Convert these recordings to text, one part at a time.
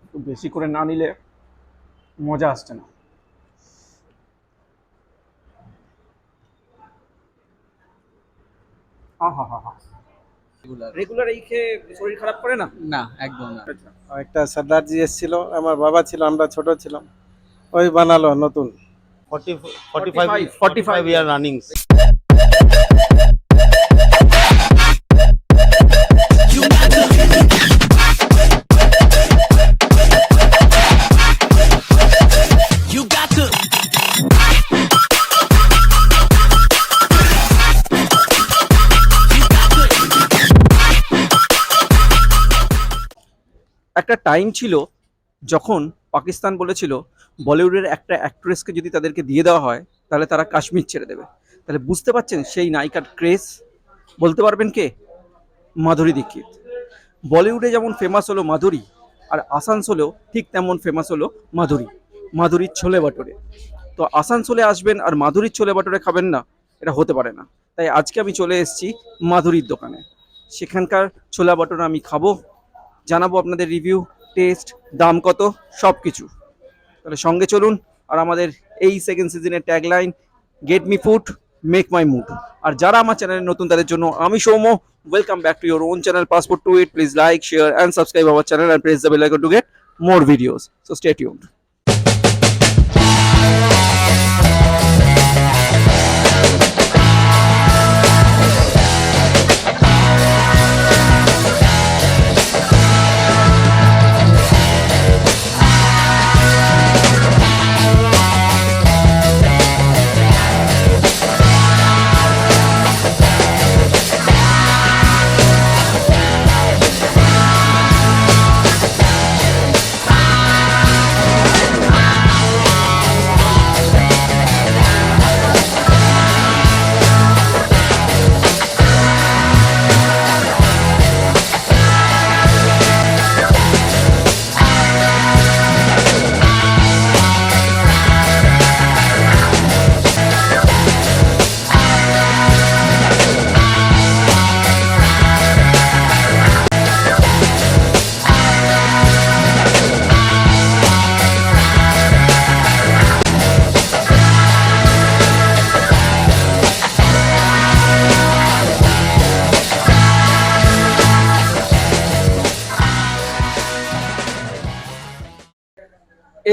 একটু বেশি করে না নিলে মজা আসছে না। হা হা হা হা। রেগুলার রেগুলার এই খেয়ে শরীর খারাপ করে না? না, একদম না। আচ্ছা। একটা সর্দারজি এসেছিল, আমার বাবা ছিল, আমরা ছোট ছিলাম, ওই বানালো নতুন। 40 45 45 45 year running. You got to একটা টাইম ছিল যখন পাকিস্তান বলেছিল বলিউডের একটা অ্যাক্ট্রেসকে যদি তাদেরকে দিয়ে দেওয়া হয় তাহলে তারা কাশ্মীর ছেড়ে দেবে। তাহলে বুঝতে পারছেন সেই নায়িকার ক্রেজ। বলতে পারবেন কে? মাধুরী দীক্ষিত। বলিউডে যেমন ফেমাস হলো মাধুরী, আর আসানসোলেও ঠিক তেমন ফেমাস হলো মাধুরী। মাধুরীর ছোলে বাটোরে। তো আসানসোলে আসবেন আর মাধুরীর ছোলে বাটোরে খাবেন না, এটা হতে পারে না। তাই আজকে আমি চলে এসেছি মাধুরীর দোকানে। সেখানকার ছোলা বাটোরা আমি খাবো, জানাবো আপনাদের রিভিউ, টেস্ট, দাম কত, সব কিছু। তাহলে সঙ্গে চলুন। আর আমাদের এই সেকেন্ড সিজনের tagline, get me food make my mood. আর যারা আমার চ্যানেলে নতুন তাদের জন্য আমি Soumya, welcome back to your own channel passport to eat. Please like, share and subscribe our channel and press the bell icon to get more videos. So stay tuned.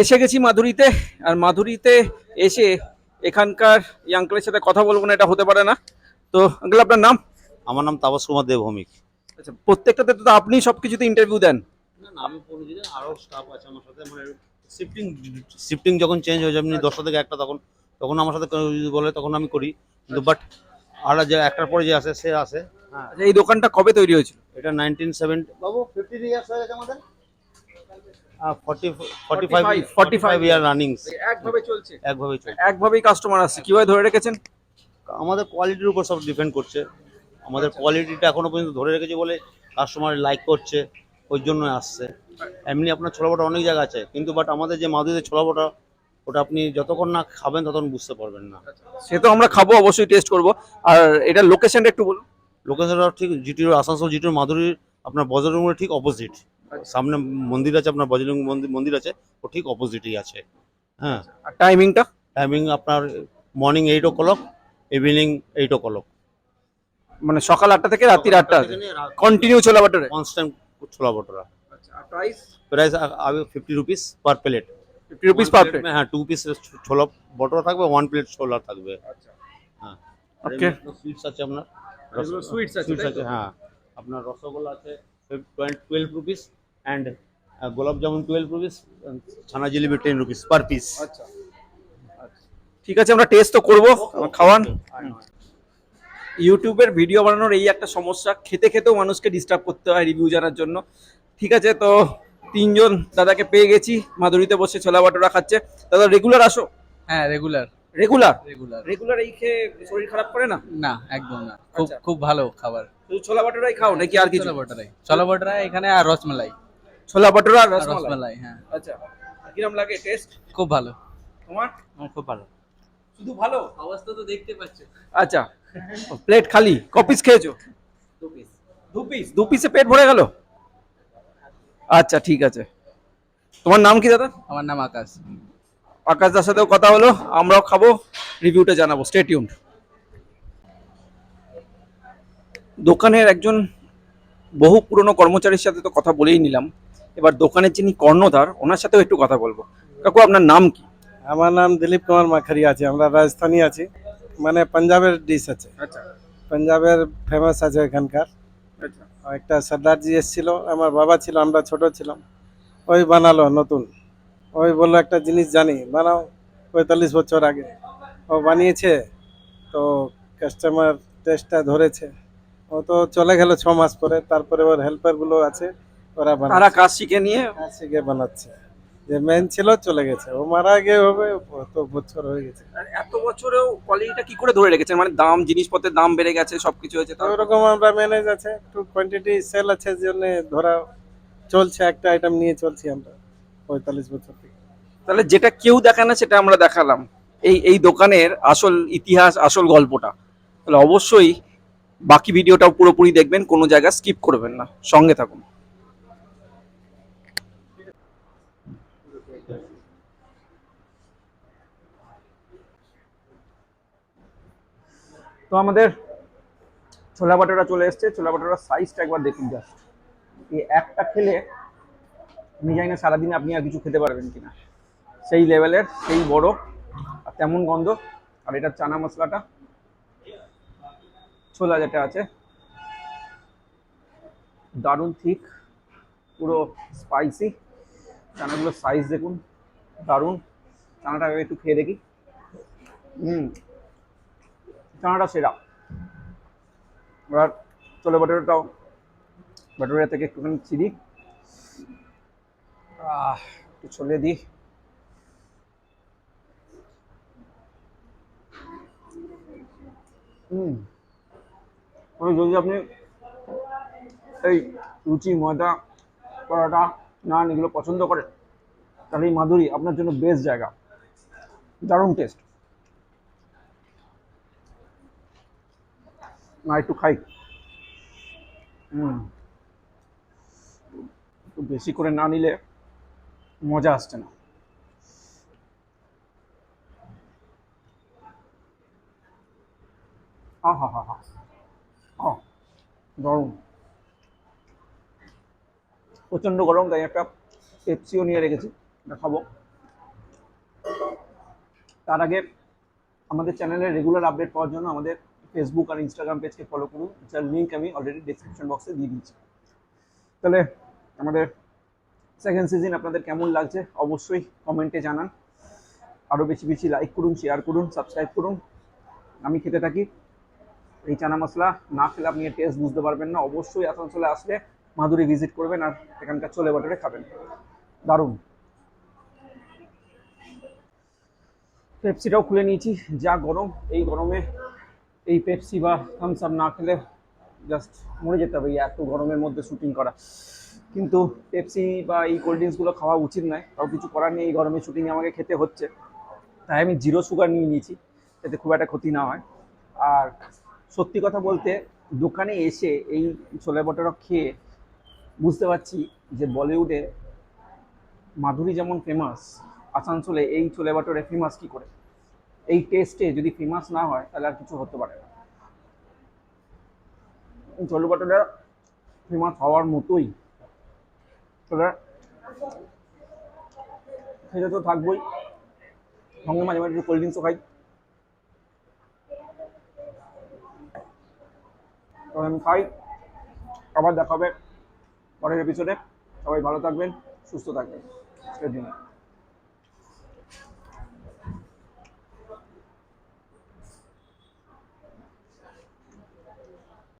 এসে গেছি মাধুরীতে। আর মাধুরীতে এসে এখানকার এই আঙ্কেলের সাথে কথা বলবো না, এটা হতে পারে না। তো আঙ্কেল, আপনার নাম? আমার নাম তাপস কুমার দেব ভৌমিক। আচ্ছা, প্রত্যেকটাতে তো আপনি সবকিছুতে ইন্টারভিউ দেন। না না, আমি পরিচিত, আরো স্টাফ আছে আমার সাথে, মানে শিফটিং শিফটিং যখন চেঞ্জ হয়ে যায়, এমনি 10টা থেকে 1টা, তখন তখন আমার সাথে কেউ যদি বলে তখন আমি করি, কিন্তু বাট আর যে একটার পরে যে আসে সে আসে। হ্যাঁ, আচ্ছা, এই দোকানটা কবে তৈরি হয়েছিল? এটা 1970 বাবু 50 ইয়ার্স হয়ে গেছে আমাদের। 45 ইয়ার রানিং। একভাবে চলছে, একভাবেই চলছে। একভাবেই কাস্টমার আসছে। কিভাবে ধরে রেখেছেন? আমাদের কোয়ালিটির উপর সব ডিপেন্ড করছে। আমাদের কোয়ালিটিটা এখনো পর্যন্ত ধরে রেখেছে বলে কাস্টমার লাইক করছে, ওই জন্য আসছে। এমনি আপনার ছোলা বড়া অনেক জায়গা আছে, কিন্তু বাট আমাদের যে মাধুরীতে ছোলা বড়া, ওটা আপনি যতক্ষণ না খাবেন ততক্ষণ বুঝতে পারবেন না। সে তো আমরা খাবো, অবশ্যই টেস্ট করব। আর এটার লোকেশনটা একটু বলুন। লোকেশনটা ঠিক জিটির আসানসোল জিটির মাধুরীর আপনার বজরং মোড়ের ঠিক অপোজিট। সামনে মন্দির আছে, আপনার বজরং মন্দির আছে, ও ঠিক অপোজিটই আছে। হ্যাঁ, আর টাইমিংটা? টাইমিং আপনার মর্নিং 8 o'clock, ইভিনিং 8 o'clock। মানে সকাল 8টা থেকে রাত্রি 8টা কন্টিনিউ ছোলা বাটোরে? কনস্ট্যান্ট ছোলা ভটোরা। আচ্ছা, আর price? Price 50 rupees per plate. 50 rupees per plate? হ্যাঁ, 2 পিস ছোলা ভটোরা থাকবে, 1 প্লেট ছোলা থাকবে। আচ্ছা, হ্যাঁ, ওকে। সুইটস আছে আপনার, এগুলো সুইটস আছে, সুইটস তাই আছে। তো? হ্যাঁ, আপনার রসগোল্লা আছে 12 রুপিস, অ্যান্ড গোলাপ জামুন 12 রুপিস, ছানা জিলিপি 10 রুপিস পার পিস। আচ্ছা, ঠিক আছে, আমরা টেস্ট তো করবো, খাওয়ান। ইউটিউবের ভিডিও বানানোর এই একটা সমস্যা, খেতে খেতেও মানুষকে ডিস্টার্ব করতে হয় রিভিউ জানার জন্য। ঠিক আছে, তো তিনজন দাদাকে পেয়ে গেছি মাধুরীতে বসে ছোলা বাটোরা খাচ্ছে। দাদা, রেগুলার আসো? হ্যাঁ, রেগুলার রেগুলার? রেগুলার রেগুলার এই খেয়ে শরীর খারাপ করে না? না, একদম না। খুব আচ্ছা। খুব ভালো খাবার। শুধু ছোলা বাটোরাই খাও নাকি আর কিছু? ছোলা বটরা এখানে, আর রসমালাই। ছোলা বাটোরা আর আর রসমালাই? রসমালাই, হ্যাঁ। আচ্ছা, কিরম লাগে টেস্ট? খুব ভালো। তোমার? খুব ভালো। শুধু ভালো? অবস্থা তো দেখতে পাচ্ছ। আচ্ছা, প্লেট খালি? কপিস খেয়েছো? 2 পিস। 2 পিস? 2 পিসে পেট ভরে গেল? আচ্ছা, ঠিক আছে। তোমার নাম কি দাদা? আমার নাম আকাশ। আকাশ দার সাথেও কথা হলো, আমরাও খাবো, রিভিউটা জানাবো, স্টে টিউনড। দোকানের একজন বহু পুরনো কর্মচারীর সাথে তো কথা বলেই নিলাম, এবার দোকানের যিনি কর্ণধার ওনার সাথেও একটু কথা বলবো। কাকু, আপনার নাম কি? আমার নাম দিলীপ কুমার মাখারিয়া আছে, আমরা রাজস্থানী আছি, মানে পাঞ্জাবের ডিশ আছে, আচ্ছা পাঞ্জাবের ফেমাস আছে এখানকার। আচ্ছা। একটা সর্দারজি এসেছিল, আমার বাবা ছিল, আমরা ছোট ছিলাম, ওই বানালো নতুন। ওই বললো একটা জিনিস জানি, বানাও। 45 বছর আগে ও বানিয়েছে, তো কাস্টমার টেস্টটা ধরেছে। ও তো চলে গেল 6 মাস পরে, তারপরে ওর হেল্পার গুলো আছে, ওরা তারা বানাচ্ছে, কাজ শিখে নিয়ে। কাজ শিখে বানাচ্ছে। যে মেন ছিল চলে গেছে, ও মারা গিয়ে হবে, তো বছর হয়ে গেছে। আর এত বছরেও কোয়ালিটিটা কি করে ধরে রেখেছেন? মানে দাম, জিনিসপত্রের দাম বেড়ে গেছে, সবকিছু হয়েছে, তো ওরকম আমরা ম্যানেজ আছে, একটু কোয়ান্টিটি সেল আছে জন্য ধরা চলছে, একটা আইটেম নিয়ে চলছি আমরা 45 বছর থেকে। তাহলে যেটা কেউ দেখায় না সেটা আমরা দেখালাম, এই এই দোকানের আসল ইতিহাস, আসল গল্পটা। তাহলে অবশ্যই বাকি ভিডিওটাও পুরোপুরি দেখবেন, কোনো জায়গা স্কিপ করবেন না, সঙ্গে থাকুন। তো আমাদের ছোলা ভাটোরা চলে এসছে। ছোলা ভাটোরার সাইজটা একবার দেখুন জাস্ট। এই একটা খেলে আমি জানি না সারাদিনে আপনি আর কিছু খেতে পারবেন কিনা, সেই লেভেলের, সেই বড়, আর তেমন গন্ধ। আর এটা চানা মশলাটা, ছোলা যেটা আছে, দারুণ ঠিক, পুরো স্পাইসি। চানাগুলোর সাইজ দেখুন, দারুণ। চানাটা আগে একটু খেয়ে দেখি। হুম, চানাটা সেরা। এবার ছোলে ভাটোরাটাও, ভাটোরা থেকে একটুখানি চিনি, একটু ছড়িয়ে দিই। হুম, যদি আপনি এই লুচি, ময়দা, পরোটা, নান এগুলো পছন্দ করেন, তাহলে এই মাধুরী আপনার জন্য বেস্ট জায়গা। দারুণ টেস্ট। না, একটু খাই। হুম, একটু বেশি করে না নিলে মজা আসছে না। হা হা হা হা, দারুণ। প্রচণ্ড গরম, তাই একটা পেপসিও নিয়ে রেখেছি, এটা খাবো। তার আগে আমাদের চ্যানেলের রেগুলার আপডেট পাওয়ার জন্য আমাদের ফেসবুক আর ইনস্টাগ্রাম পেজকে ফলো করুন, যার লিঙ্ক আমি অলরেডি ডিসক্রিপশন বক্সে দিয়ে দিয়েছি। তাহলে আমাদের সেকেন্ড সিজন আপনাদের কেমন লাগছে অবশ্যই কমেন্টে জানান। আরও বেশি বেশি লাইক করুন, শেয়ার করুন, সাবস্ক্রাইব করুন। আমি খেতে থাকি এই চানা মশলা। না খেলে আপনি টেস্ট বুঝতে পারবেন না। অবশ্যই আসানসোলে আসলে মাধুরী ভিজিট করবেন আর এখানকার ছোলে ভাটোরে খাবেন, দারুণ। পেপসিটাও খুলে নিয়েছি, যা গরম, এই গরমে এই পেপসি বা থামস আপ না খেলে জাস্ট মরে যেতে হবে এই এত গরমের মধ্যে শুটিং করা। কিন্তু পেপসি বা এই কোল্ড ড্রিঙ্কসগুলো খাওয়া উচিত নয়, তাও কিছু করার নেই, এই গরমে শুটিংয়ে আমাকে খেতে হচ্ছে। তাই আমি জিরো সুগার নিয়ে নিয়েছি, যাতে খুব একটা ক্ষতি না হয়। আর সত্যি কথা বলতে, দোকানে এসে এই ছোলে ভাটোরা খেয়ে বুঝতে পারছি যে বলিউডে মাধুরী যেমন ফেমাস, আসানসোলে এই ছোলে ভাটোরে ফেমাস কী করে। এই টেস্টে যদি ফেমাস না হয় তাহলে আর কিছু হতে পারে না। ছোলে ভাটোরা ফেমাস হওয়ার মতোই, তবে সেটা তো থাকবোই, সঙ্গে মাঝে মাঝে একটু কোল্ড ড্রিঙ্কসও খাই। তো আমি খাই, আবার দেখা হবে পরের এপিসোডে। সবাই ভালো থাকবেন, সুস্থ থাকবেন।